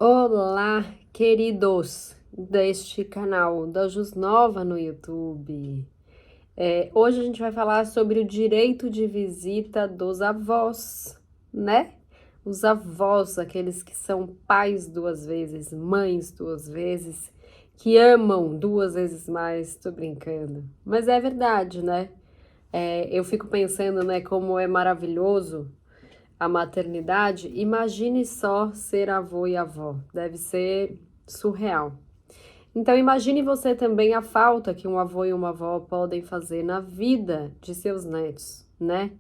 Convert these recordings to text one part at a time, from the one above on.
Olá, queridos deste canal da Jus Nova no YouTube. Hoje a gente vai falar sobre o direito de visita dos avós, né? Os avós, aqueles que são pais duas vezes, mães duas vezes, que amam duas vezes mais, tô brincando. Mas é verdade, né? Eu fico pensando, né, como é maravilhoso a maternidade. Imagine só ser avô e avó, deve ser surreal. Então imagine você também a falta que um avô e uma avó podem fazer na vida de seus netos, né?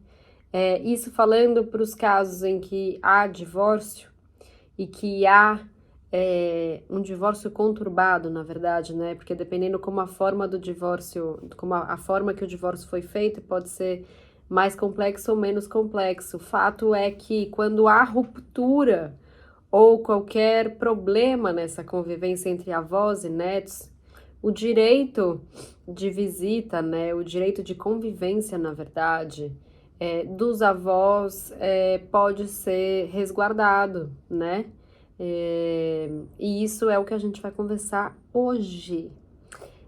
Isso falando para os casos em que há divórcio e que há um divórcio conturbado, na verdade, né? Porque dependendo como a forma do divórcio, como a forma que o divórcio foi feito, pode ser mais complexo ou menos complexo. O fato é que quando há ruptura ou qualquer problema nessa convivência entre avós e netos, o direito de visita, né, o direito de convivência, na verdade, dos avós pode ser resguardado, né? E isso é o que a gente vai conversar hoje.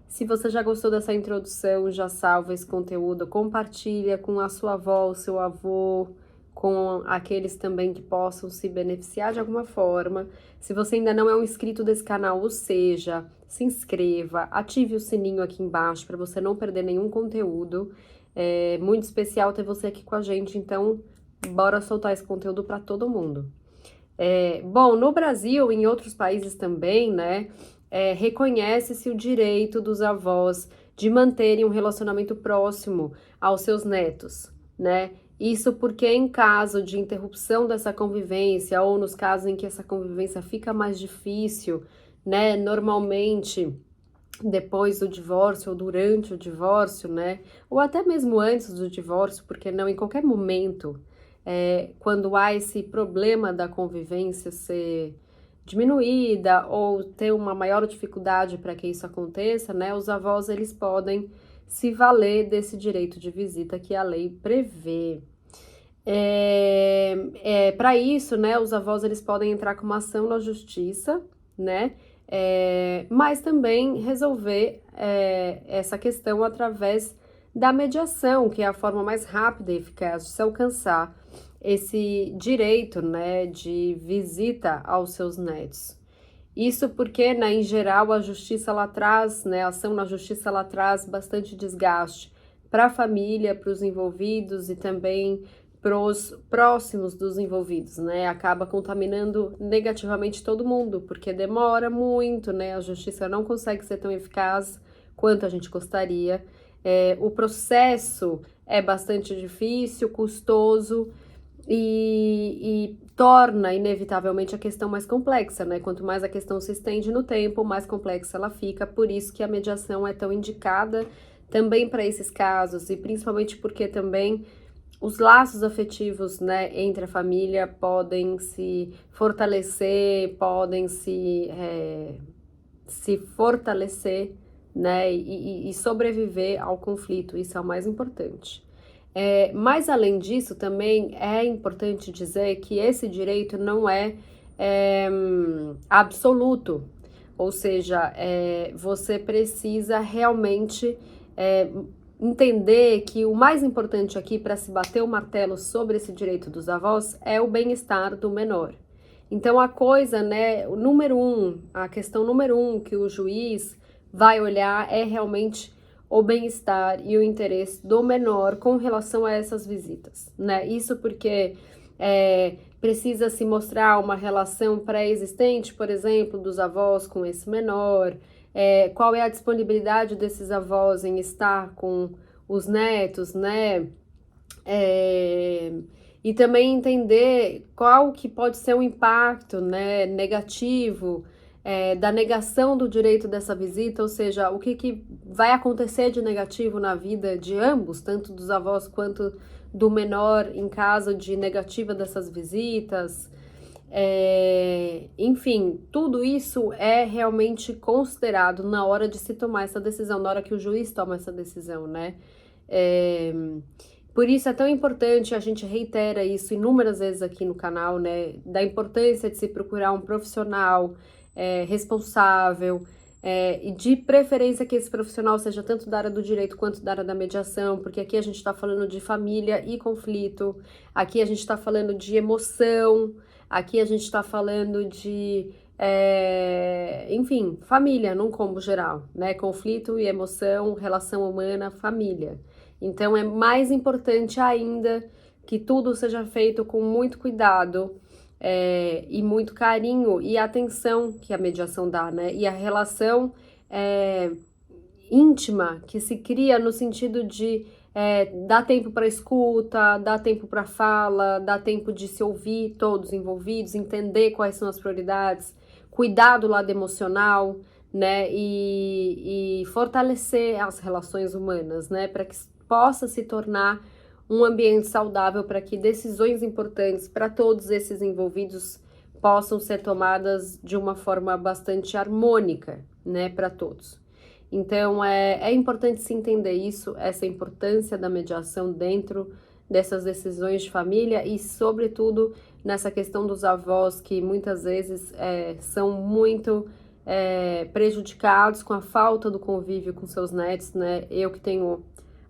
Se você já gostou dessa introdução, já salva esse conteúdo, compartilha com a sua avó, o seu avô, com aqueles também que possam se beneficiar de alguma forma. Se você ainda não é um inscrito desse canal, ou seja, se inscreva, ative o sininho aqui embaixo para você não perder nenhum conteúdo. É muito especial ter você aqui com a gente, então bora soltar esse conteúdo para todo mundo. Bom, no Brasil e em outros países também, né, reconhece-se o direito dos avós de manterem um relacionamento próximo aos seus netos, né? Isso porque em caso de interrupção dessa convivência ou nos casos em que essa convivência fica mais difícil, né, normalmente depois do divórcio ou durante o divórcio, né, ou até mesmo antes do divórcio, porque não, em qualquer momento, quando há esse problema da convivência ser diminuída ou ter uma maior dificuldade para que isso aconteça, né, os avós eles podem se valer desse direito de visita que a lei prevê. Para isso, né, os avós eles podem entrar com uma ação na justiça, né, mas também resolver essa questão através da mediação, que é a forma mais rápida e eficaz de se alcançar esse direito, né, de visita aos seus netos. Isso porque, né, em geral, a justiça ela traz, né, a ação na justiça ela traz bastante desgaste para a família, para os envolvidos e também para os próximos dos envolvidos, né? Acaba contaminando negativamente todo mundo, porque demora muito, né? A justiça não consegue ser tão eficaz quanto a gente gostaria. O processo é bastante difícil, custoso e torna inevitavelmente a questão mais complexa, né? Quanto mais a questão se estende no tempo, mais complexa ela fica. Por isso que a mediação é tão indicada também para esses casos e principalmente porque também os laços afetivos, né, entre a família podem se fortalecer, podem se fortalecer, né, e sobreviver ao conflito. Isso é o mais importante. Mas além disso, também é importante dizer que esse direito não é absoluto, ou seja, você precisa realmente entender que o mais importante aqui para se bater o martelo sobre esse direito dos avós é o bem-estar do menor. Então a coisa, né, o número um, a questão número um que o juiz vai olhar é realmente o bem-estar e o interesse do menor com relação a essas visitas, né? Isso porque precisa se mostrar uma relação pré-existente, por exemplo, dos avós com esse menor, qual é a disponibilidade desses avós em estar com os netos, né? E também entender qual que pode ser o impacto, né, negativo da negação do direito dessa visita, ou seja, o que vai acontecer de negativo na vida de ambos, tanto dos avós quanto do menor em caso de negativa dessas visitas. Enfim, tudo isso é realmente considerado na hora de se tomar essa decisão, na hora que o juiz toma essa decisão, né? Por isso é tão importante, a gente reitera isso inúmeras vezes aqui no canal, né? Da importância de se procurar um profissional responsável, e de preferência que esse profissional seja tanto da área do direito quanto da área da mediação, porque aqui a gente está falando de família e conflito, aqui a gente está falando de emoção, aqui a gente está falando de, enfim, família, num combo geral, né? Conflito e emoção, relação humana, família. Então é mais importante ainda que tudo seja feito com muito cuidado e muito carinho e atenção que a mediação dá, né? E a relação íntima que se cria no sentido de dar tempo para escuta, dar tempo para fala, dar tempo de se ouvir todos envolvidos, entender quais são as prioridades, cuidar do lado emocional, né? E fortalecer as relações humanas, né? Para que possa se tornar um ambiente saudável para que decisões importantes para todos esses envolvidos possam ser tomadas de uma forma bastante harmônica, né, para todos. Então, é importante se entender isso, essa importância da mediação dentro dessas decisões de família e, sobretudo, nessa questão dos avós que muitas vezes são muito prejudicados com a falta do convívio com seus netos, né? Eu que tenho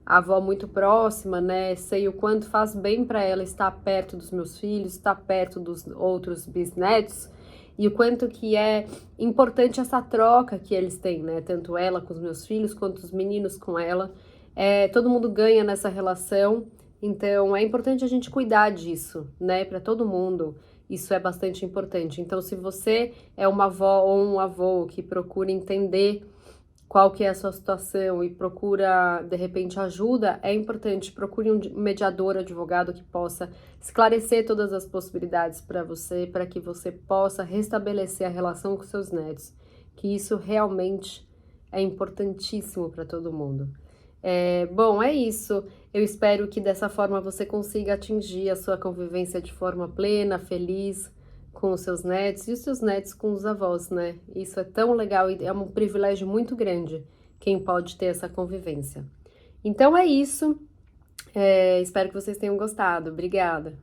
a avó muito próxima, né? Sei o quanto faz bem para ela estar perto dos meus filhos, estar perto dos outros bisnetos e o quanto que é importante essa troca que eles têm, né? Tanto ela com os meus filhos quanto os meninos com ela. Todo mundo ganha nessa relação, então é importante a gente cuidar disso, né? Para todo mundo. Isso é bastante importante. Então, se você é uma avó ou um avô que procura entender qual que é a sua situação e procura, de repente, ajuda, é importante, procure um mediador, advogado que possa esclarecer todas as possibilidades para você, para que você possa restabelecer a relação com seus netos, que isso realmente é importantíssimo para todo mundo. Bom, é isso. Eu espero que dessa forma você consiga atingir a sua convivência de forma plena, feliz, com os seus netos e os seus netos com os avós, né? Isso é tão legal e é um privilégio muito grande quem pode ter essa convivência. Então é isso. Espero que vocês tenham gostado. Obrigada.